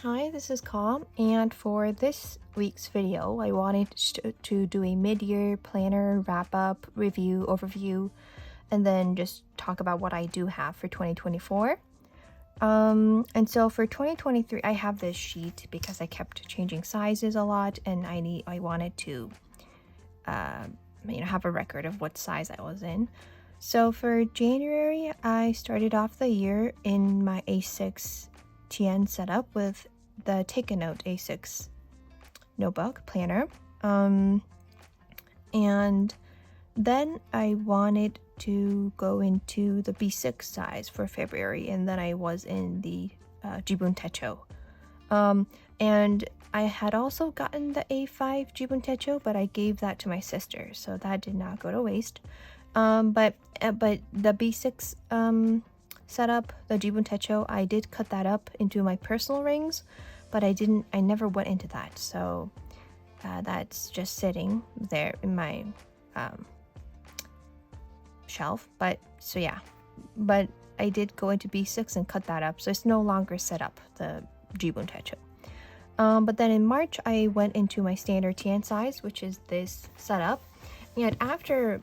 Hi, this is Calm, and for this week's video, I wanted to do a mid-year planner wrap-up, review, overview, and then just talk about what I do have for 2024. And so for 2023, I have this sheet because I kept changing sizes a lot, and I wanted to, have a record of what size I was in. So for January, I started off the year in my A6 TN setup with the Take a Note A6 notebook planner. And then I wanted to go into the B6 size for February, and then I was in the Jibun Techo. And I had also gotten the A5 Jibun Techo, but I gave that to my sister, so that did not go to waste. But the B6 setup, the Jibun Techo, I did cut that up into my personal rings, but I never went into that, so that's just sitting there in my shelf. But I did go into B6 and cut that up, so it's no longer set up, the Jibun Techo. But then in March, I went into my standard TN size, which is this setup, and after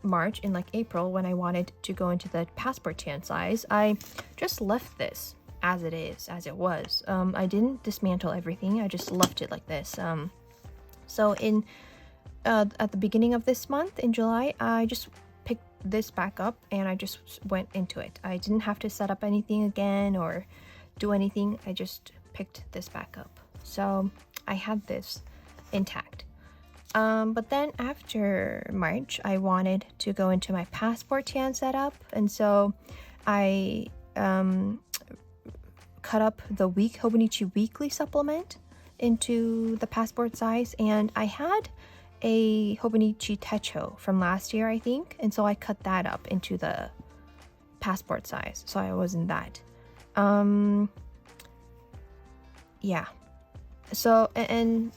March, in like April, when I wanted to go into the passport TN size, I just left this as it is, as it was. I didn't dismantle everything, I just left it like this. So in at the beginning of this month, in July, I just picked this back up and I just went into it. I didn't have to set up anything again or do anything, I just picked this back up. So I had this intact. But then after March, I wanted to go into my passport TN setup, and so I cut up the Hobonichi weekly supplement into the passport size, and I had a Hobonichi Techo from last year, I think, and so I cut that up into the passport size, so I was in that. Yeah. So, and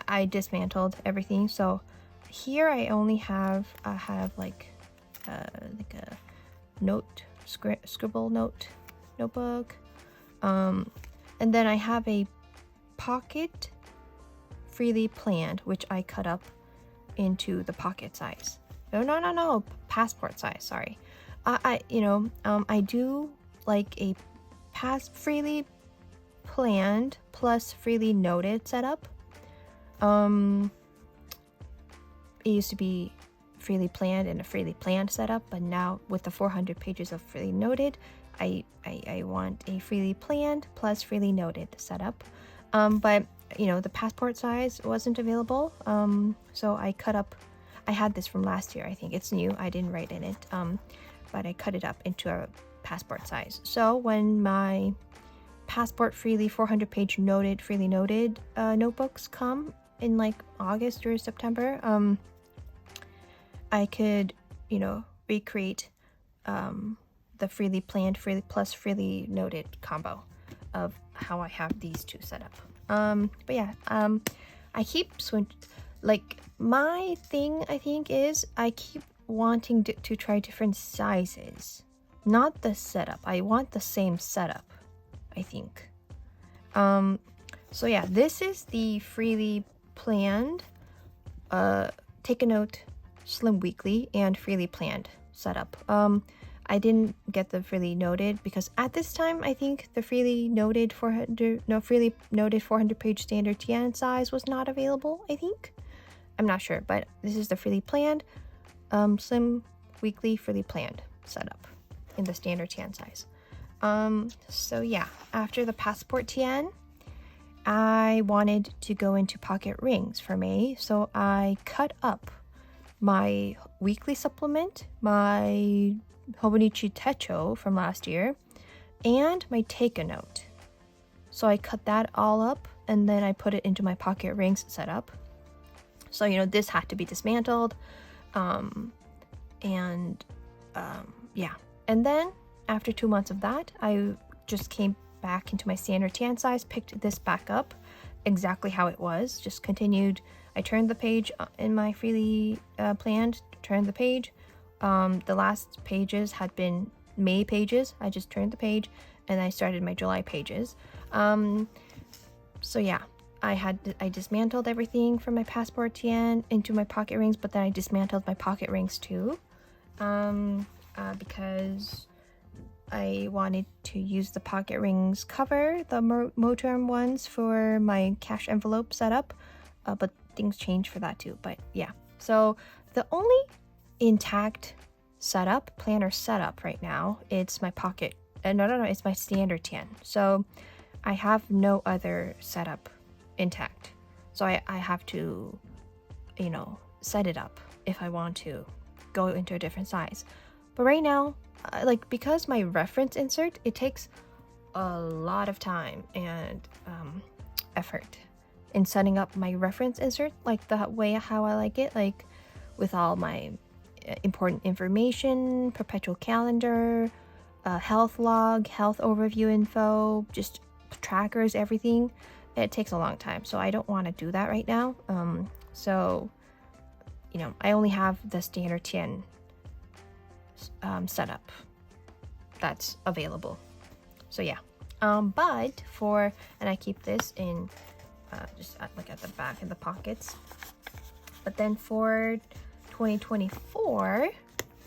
I dismantled everything, so here I only have like a scribble notebook, and then I have a pocket freely planned, which I cut up into the pocket size. No, passport size, sorry. I do like a freely planned plus freely noted setup. It used to be freely planned and a freely planned setup, but now with the 400 pages of freely noted, I want a freely planned plus freely noted setup. But the passport size wasn't available, so I cut up. I had this from last year, I think it's new, I didn't write in it, but I cut it up into a passport size. So when my passport freely 400 page freely noted notebooks come in like August or September, I could recreate the freely planned freely noted combo of how I have these two set up. But yeah, I keep my thing, I think, is I keep wanting to try different sizes, not the setup. I want the same setup, I think. So yeah, this is the freely planned Take a Note Slim Weekly and freely planned setup. I didn't get the freely noted because at this time I think the freely noted 400 page standard TN size was not available, I think. I'm not sure, but this is the freely planned Slim Weekly freely planned setup in the standard TN size. So yeah, after the passport TN, I wanted to go into pocket rings for May, so I cut up my weekly supplement, my Hobonichi Techo from last year, and my Take a Note. So I cut that all up and then I put it into my pocket rings setup. So this had to be dismantled, yeah. And then after 2 months of that, I just came back into my standard TN size, picked this back up exactly how it was, just continued. I turned the page in my freely planned, turned the page. The last pages had been May pages. I just turned the page and I started my July pages. So yeah, I dismantled everything from my passport tien into my pocket rings, but then I dismantled my pocket rings too, because I wanted to use the pocket rings cover, the Moterm ones, for my cash envelope setup, but things changed for that too. But yeah, so the only intact setup, planner setup right now, it's my pocket. No, it's my standard tien. So I have no other setup intact. So I have to, you know, set it up if I want to go into a different size. But right now, like, because my reference insert, it takes a lot of time and effort in setting up my reference insert, like the way how I like it, like with all my important information, perpetual calendar, health log, health overview info, just trackers, everything. It takes a long time, so I don't want to do that right now. So, you know, I only have the standard tien setup that's available. So yeah, but for, and I keep this in just like at the back in the pockets. But then for 2024,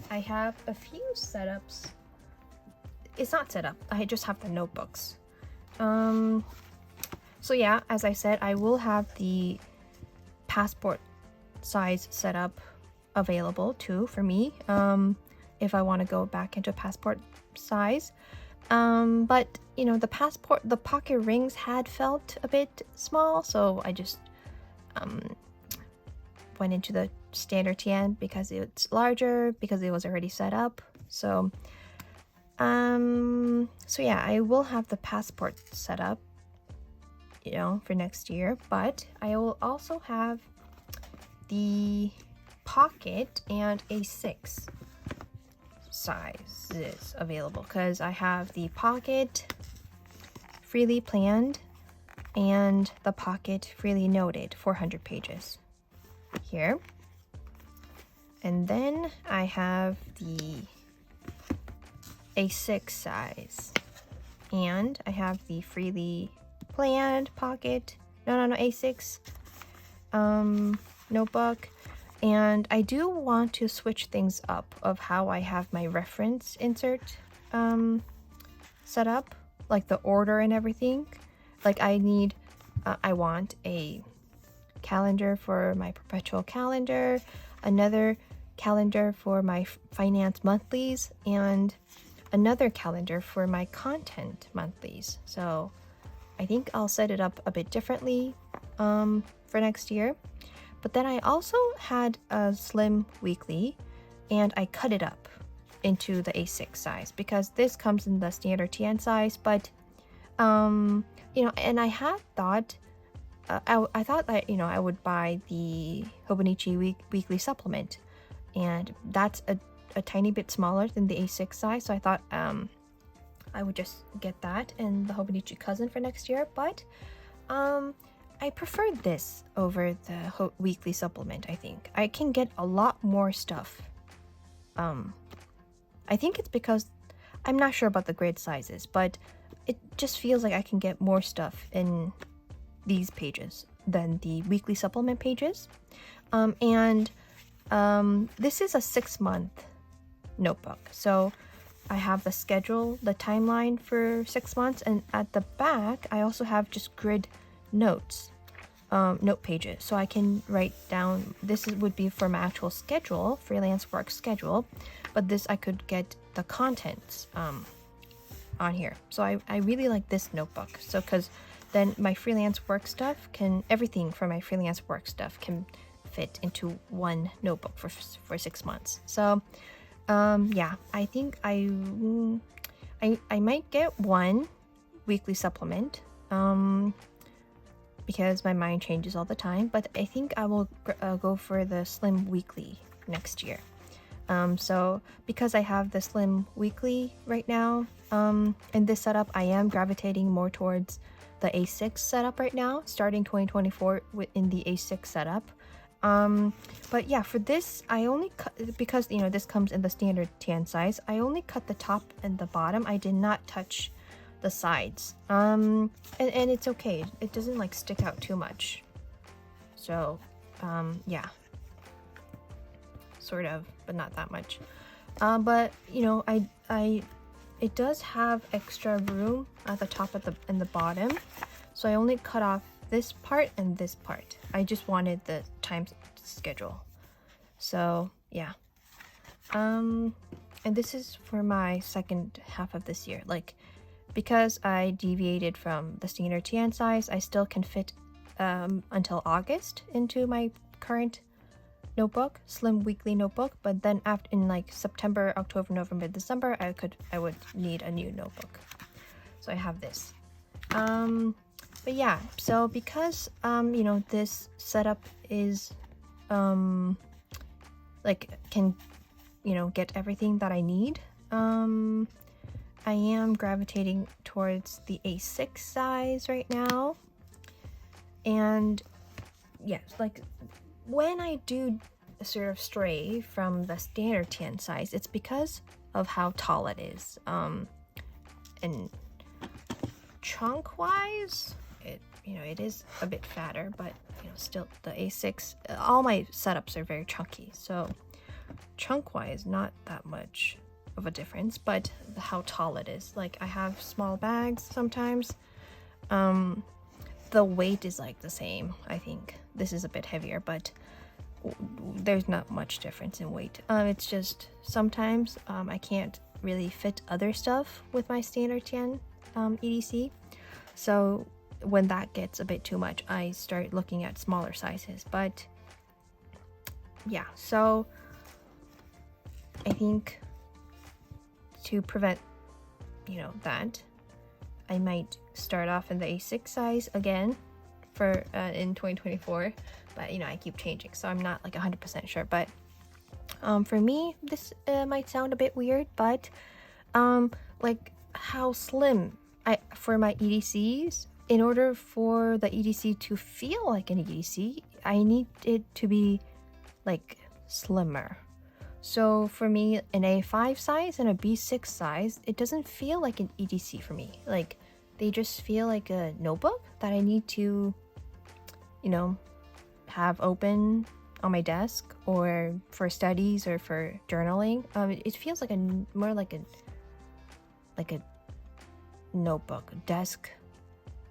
I have a few setups. It's not set up, I just have the notebooks. So yeah, as I said, I will have the passport size setup available too for me, if I want to go back into passport size. But you know, the pocket rings had felt a bit small, so I just went into the standard tien because it's larger, because it was already set up. So yeah, I will have the passport set up, you know, for next year, but I will also have the pocket and A6 sizes available, because I have the pocket freely planned and the pocket freely noted 400 pages here, and then I have the A6 size, and I have the freely planned pocket A6 notebook. And I do want to switch things up of how I have my reference insert set up, like the order and everything. Like I want a calendar for my perpetual calendar, another calendar for my finance monthlies, and another calendar for my content monthlies. So I think I'll set it up a bit differently for next year. But then I also had a slim weekly, and I cut it up into the A6 size, because this comes in the standard tien size. But you know, and I had thought I thought that, you know, I would buy the Hobonichi weekly supplement, and that's a tiny bit smaller than the A6 size, so I thought I would just get that and the Hobonichi cousin for next year. But I prefer this over the weekly supplement. I think I can get a lot more stuff. I think it's because I'm not sure about the grid sizes, but it just feels like I can get more stuff in these pages than the weekly supplement pages. And this is a 6-month notebook, so I have the schedule, the timeline for 6 months, and at the back I also have just grid notes, note pages, so I can write down. This would be for my actual schedule, freelance work schedule, but this I could get the contents on here. So I really like this notebook, so because then my freelance work stuff everything for my freelance work stuff can fit into one notebook for 6 months. So yeah, I think I might get one weekly supplement, because my mind changes all the time, but I think I will go for the slim weekly next year. So because I have the slim weekly right now in this setup, I am gravitating more towards the A6 setup right now, starting 2024 in the A6 setup. But yeah, for this I only cut, because this comes in the standard tien size, I only cut the top and the bottom. I did not touch the sides. And it's okay. It doesn't like stick out too much. So, yeah. Sort of, but not that much. But you know, it does have extra room at the top and the bottom. So I only cut off this part and this part. I just wanted the time schedule. So, yeah. And this is for my second half of this year. Like, because I deviated from the standard tan size, I still can fit until August into my current notebook, slim weekly notebook. But then after, in like September, October, November, December, I would need a new notebook. So I have this. But yeah, so because you know, this setup is like can, you know, get everything that I need, I am gravitating towards the A6 size right now. And yes, like when I do sort of stray from the standard tan size, it's because of how tall it is. And chunk wise, you know, it is a bit fatter, but you know, still the A6, all my setups are very chunky, so chunk wise not that much of a difference, but how tall it is. Like, I have small bags sometimes. The weight is like the same. I think this is a bit heavier, but there's not much difference in weight. It's just sometimes I can't really fit other stuff with my standard tan EDC. So when that gets a bit too much, I start looking at smaller sizes. But yeah, so I think to prevent, you know, that, I might start off in the A6 size again for in 2024. But you know, I keep changing, so I'm not like 100% sure. But for me, this might sound a bit weird, but like how slim for my EDCs, in order for the EDC to feel like an EDC, I need it to be like slimmer. So for me, an A5 size and a B6 size, it doesn't feel like an EDC for me. Like, they just feel like a notebook that I need to, you know, have open on my desk, or for studies or for journaling. It feels like more like a notebook, desk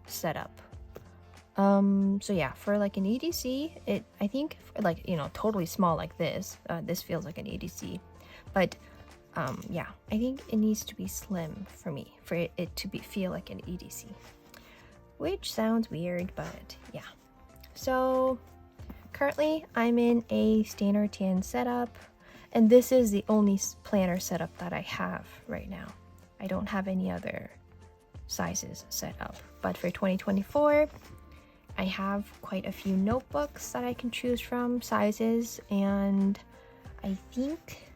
setup. So yeah, for like an EDC, I think like, you know, totally small like this, this feels like an EDC, but yeah, I think it needs to be slim for me, for it to feel like an EDC, which sounds weird, but yeah. So currently I'm in a standard tan setup, and this is the only planner setup that I have right now. I don't have any other sizes set up, but for 2024, I have quite a few notebooks that I can choose from, sizes, and I think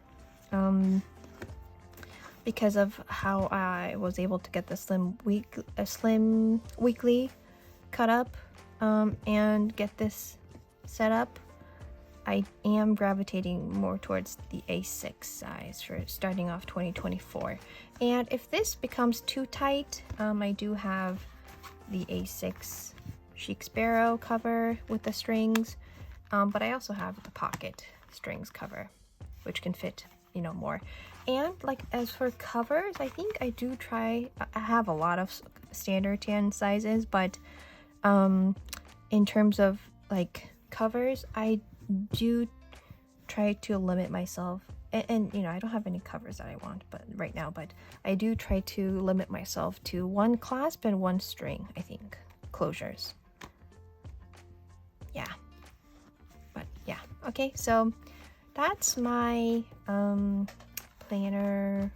because of how I was able to get the slim weekly cut up and get this set up, I am gravitating more towards the A6 size for starting off 2024. And if this becomes too tight, I do have the A6 Chic Sparrow cover with the strings, but I also have the pocket strings cover, which can fit, you know, more. And like, as for covers, I think I have a lot of standard tan sizes, but in terms of like covers, I do try to limit myself, and you know, I don't have any covers that I want right now, but I do try to limit myself to one clasp and one string, I think, closures. Yeah, but yeah, okay, so that's my planner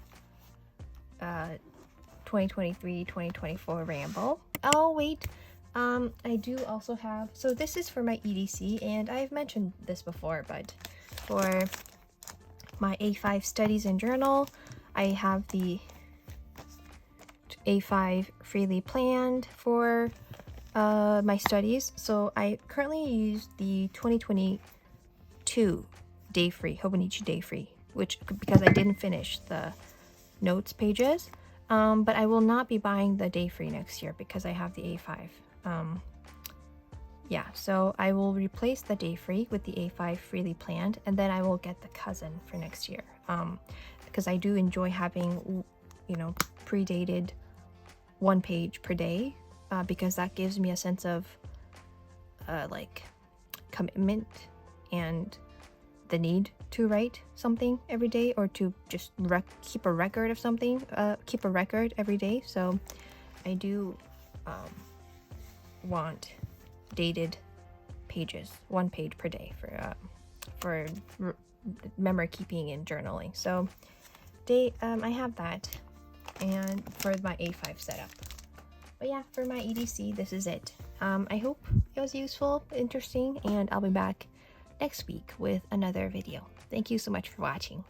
2023-2024 ramble. Oh wait, I do also have, so this is for my EDC, and I've mentioned this before, but for my A5 studies and journal, I have the A5 freely planned for my studies. So I currently use the 2022 day free, Hobonichi day free, which, because I didn't finish the notes pages, But I will not be buying the day free next year because I have the A5. Yeah, so I will replace the day free with the A5 freely planned, and then I will get the cousin for next year. Because I do enjoy having, you know, pre-dated 1 page per day, because that gives me a sense of like commitment and the need to write something every day, or to just keep a record of something, keep a record every day. So I do want dated pages, 1 page per day for memory keeping and journaling. So I have that, and for my A5 setup. But yeah, for my EDC, this is it. I hope it was useful, interesting, and I'll be back next week with another video. Thank you so much for watching.